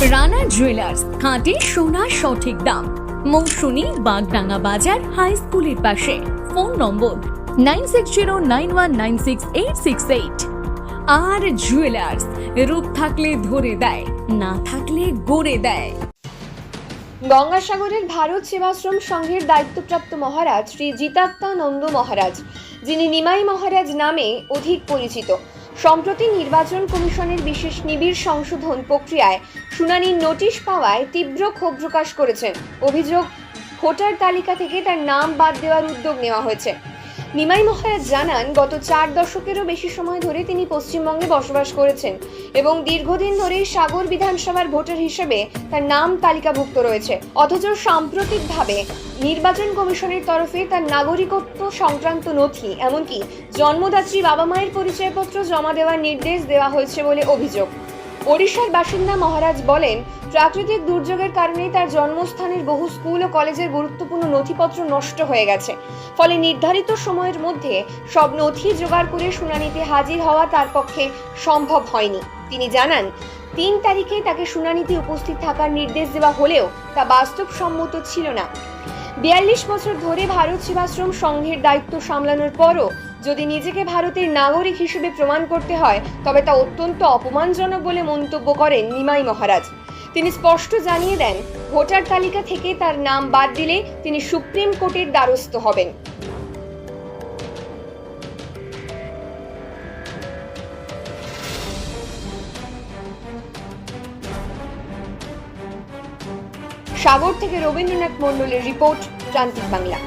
Rana jewellers, খাঁটি সোনার সঠিক দাম। মৌসুমী, বাগডাঙ্গা বাজার, হাই স্কুলের পাশে। ফোন নম্বর 9609196868। আর জুয়েলার্স, রূপ থাকলে ধরে দেয়, না থাকলে গড়ে দেয়। গঙ্গাসাগরের ভারত সেবাশ্রম সংঘের দায়িত্বপ্রাপ্ত মহারাজ শ্রী জিতাত্মানন্দ মহারাজ, যিনি নিমাই মহারাজ নামে অধিক পরিচিত, সম্প্রতি নির্বাচন কমিশনের বিশেষ নিবিড় সংশোধন প্রক্রিয়ায় শুনানির নোটিশ পাওয়ায় তীব্র ক্ষোভ প্রকাশ করেছেন। অভিযোগ, ভোটার তালিকা থেকে তার নাম বাদ দেওয়ার উদ্যোগ নেওয়া হয়েছে। নিমাই মহারাজ জানান, গত 4 দশকেরও বেশি সময় ধরে তিনি পশ্চিমবঙ্গে বসবাস করেছেন এবং দীর্ঘদিন ধরেই সাগর বিধানসভার ভোটার হিসেবে তার নাম তালিকাভুক্ত রয়েছে। অথচ সাম্প্রতিকভাবে নির্বাচন কমিশনের তরফে তার নাগরিকত্ব সংক্রান্ত নথি, এমনকি জন্মদাত্রী বাবা মায়ের পরিচয়পত্র জমা দেওয়ার নির্দেশ দেওয়া হয়েছে বলে অভিযোগ। ওড়িশার বাসিন্দা মহারাজ বলেন, প্রাকৃতিক দুর্যোগের কারণে তার জন্মস্থানের বহু স্কুল ও কলেজের গুরুত্বপূর্ণ নথিপত্র নষ্ট হয়ে গেছে। ফলে নির্ধারিত সময়ের মধ্যে সব নথি জোগাড় করে শুনানিতে হাজির হওয়া তার পক্ষে সম্ভব হয়নি। তিনি জানান, 3 তারিখে তাকে শুনানিতে উপস্থিত থাকার নির্দেশ দেওয়া হলেও তা বাস্তবসম্মত ছিল না। 42 বছর ধরে ভারত সেবাশ্রম সংঘের দায়িত্ব সামলানোর পরও যদি নিজেকে ভারতের নাগরিক হিসেবে প্রমাণ করতে হয়, তবে তা অত্যন্ত অপমানজনক বলে মন্তব্য করেন নিমাই মহারাজ। তিনি স্পষ্ট জানিয়ে দেন, ভোটার তালিকা থেকে তার নাম বাদ দিলে তিনি সুপ্রিম কোর্টের দ্বারস্থ হবেন। সাগর থেকে রবীন্দ্রনাথ মণ্ডলের রিপোর্ট, প্রান্তিক বাংলা।